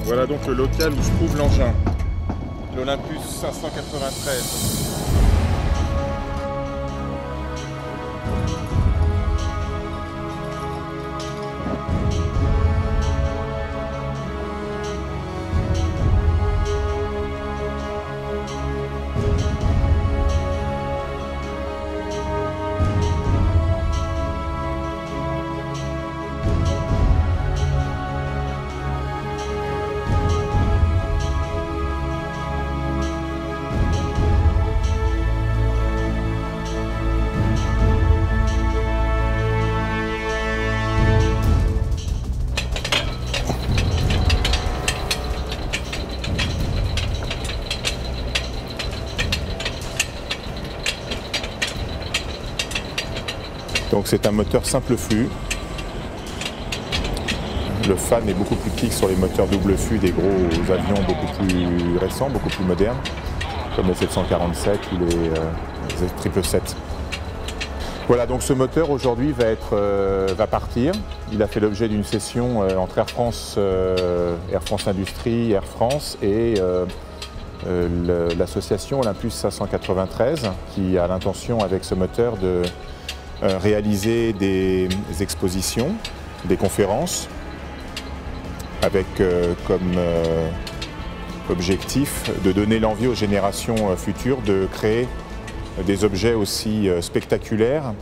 Voilà donc le local où se trouve l'engin, l'Olympus 593. Donc c'est un moteur simple flux. Le fan est beaucoup plus petit que sur les moteurs double flux des gros avions beaucoup plus récents, beaucoup plus modernes, comme les 747 ou les 777. Voilà, donc ce moteur aujourd'hui va partir. Il a fait l'objet d'une session entre Air France Industrie, Air France et l'association Olympus 593 qui a l'intention avec ce moteur de réaliser des expositions, des conférences, avec comme objectif de donner l'envie aux générations futures de créer des objets aussi spectaculaires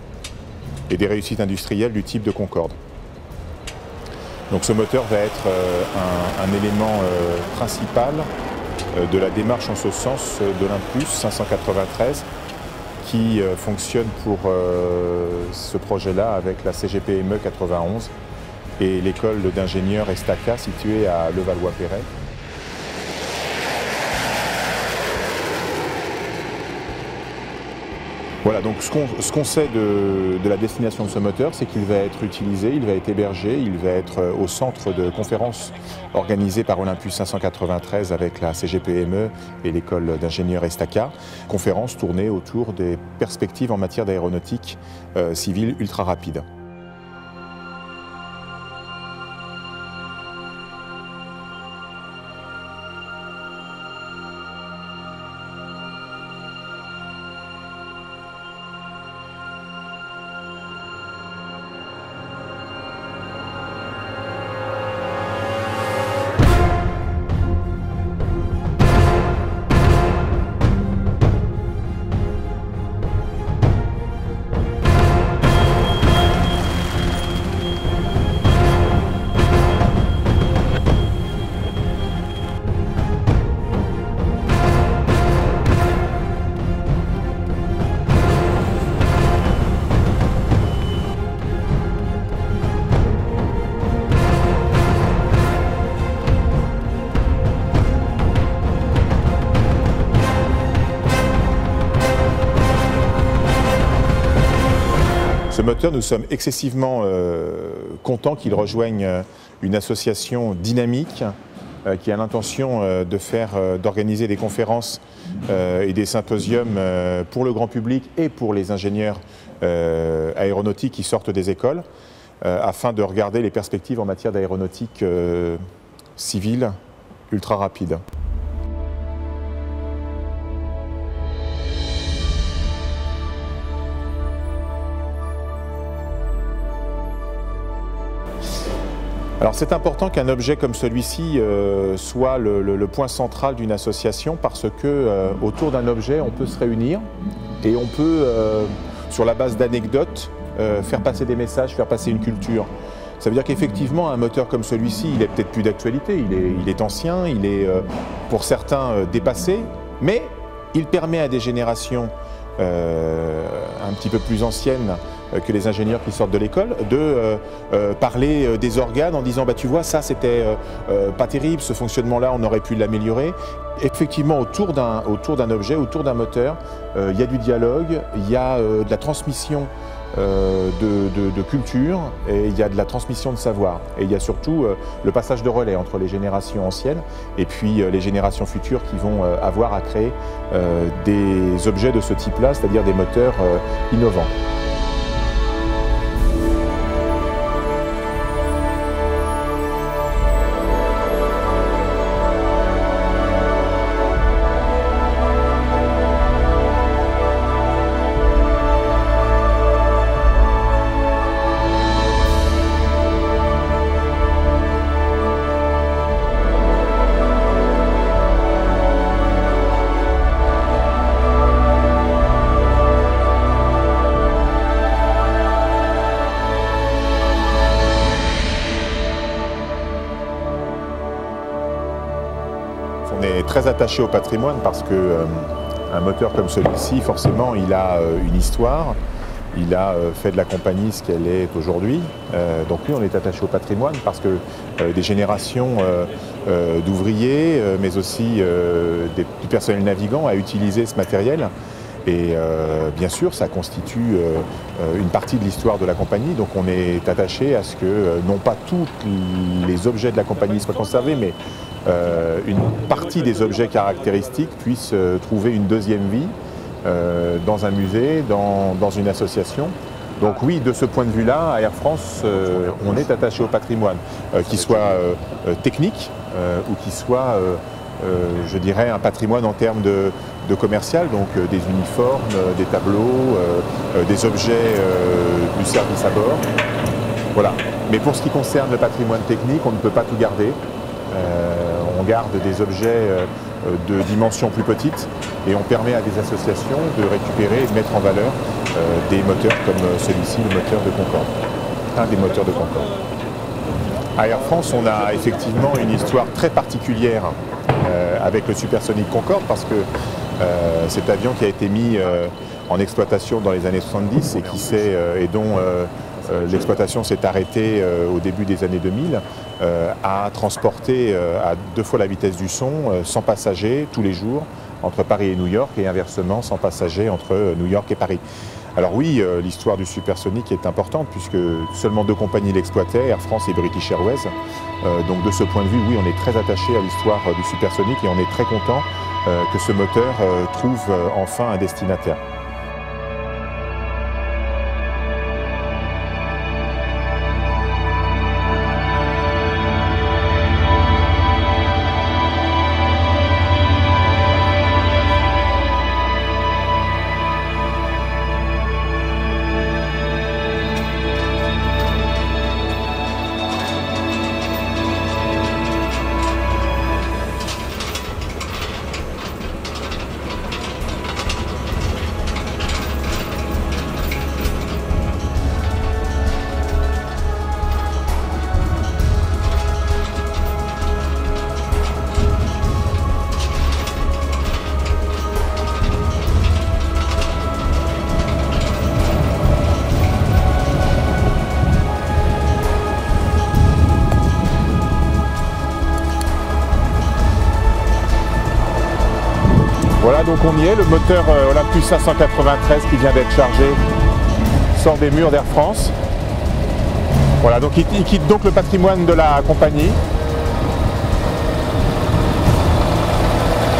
et des réussites industrielles du type de Concorde. Donc ce moteur va être un élément principal de la démarche en ce sens d'Olympus 593 qui fonctionne pour ce projet-là avec la CGPME 91 et l'école d'ingénieurs Estaca située à Levallois-Perret. Voilà, donc ce qu'on sait de la destination de ce moteur, c'est qu'il va être utilisé, il va être hébergé, il va être au centre de conférences organisées par Olympus 593 avec la CGPME et l'école d'ingénieurs Estaca. Conférences tournées autour des perspectives en matière d'aéronautique civile ultra rapide. Ce moteur, nous sommes excessivement contents qu'il rejoigne une association dynamique qui a l'intention d'organiser des conférences et des symposiums pour le grand public et pour les ingénieurs aéronautiques qui sortent des écoles afin de regarder les perspectives en matière d'aéronautique civile ultra rapide. Alors c'est important qu'un objet comme celui-ci soit le point central d'une association parce que autour d'un objet on peut se réunir et on peut, sur la base d'anecdotes, faire passer des messages, faire passer une culture. Ça veut dire qu'effectivement un moteur comme celui-ci, il est peut-être plus d'actualité, il est ancien, il est pour certains dépassé, mais il permet à des générations un petit peu plus anciennes que les ingénieurs qui sortent de l'école, de parler des organes en disant bah, tu vois ça c'était pas terrible, ce fonctionnement-là on aurait pu l'améliorer. Effectivement autour d'un objet, autour d'un moteur, il y a du dialogue, il y a de la transmission de culture et il y a de la transmission de savoir. Et il y a surtout le passage de relais entre les générations anciennes et puis les générations futures qui vont avoir à créer des objets de ce type-là, c'est-à-dire des moteurs innovants. est très attaché au patrimoine parce que un moteur comme celui-ci, forcément, il a une histoire. Il a fait de la compagnie ce qu'elle est aujourd'hui. Donc oui, on est attaché au patrimoine parce que des générations d'ouvriers, mais aussi du personnel navigant a utilisé ce matériel. Et bien sûr, ça constitue une partie de l'histoire de la compagnie. Donc on est attaché à ce que, non pas tous les objets de la compagnie soient conservés, mais une partie des objets caractéristiques puissent trouver une deuxième vie dans un musée, dans une association. Donc oui, de ce point de vue-là, à Air France, on est attaché au patrimoine, qu'il soit technique ou qu'il soit, je dirais, un patrimoine en termes de commercial, donc des uniformes, des tableaux, des objets du service à bord. Voilà. Mais pour ce qui concerne le patrimoine technique, on ne peut pas tout garder. On garde des objets de dimensions plus petites et on permet à des associations de récupérer et de mettre en valeur des moteurs comme celui-ci, le moteur de Concorde, un des moteurs de Concorde. À Air France, on a effectivement une histoire très particulière avec le supersonique Concorde parce que cet avion qui a été mis en exploitation dans les années 70 et dont l'exploitation s'est arrêtée au début des années 2000, a transporté à 2 fois la vitesse du son 100 passagers tous les jours entre Paris et New York et inversement 100 passagers entre New York et Paris. Alors oui, l'histoire du supersonique est importante puisque seulement 2 compagnies l'exploitaient, Air France et British Airways. Donc de ce point de vue, oui, on est très attaché à l'histoire du supersonique et on est très content que ce moteur trouve enfin un destinataire. Voilà, donc on y est, le moteur Olympus 593 qui vient d'être chargé sort des murs d'Air France. Voilà, donc il quitte donc le patrimoine de la compagnie.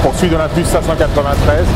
Poursuit d'Olympus 593.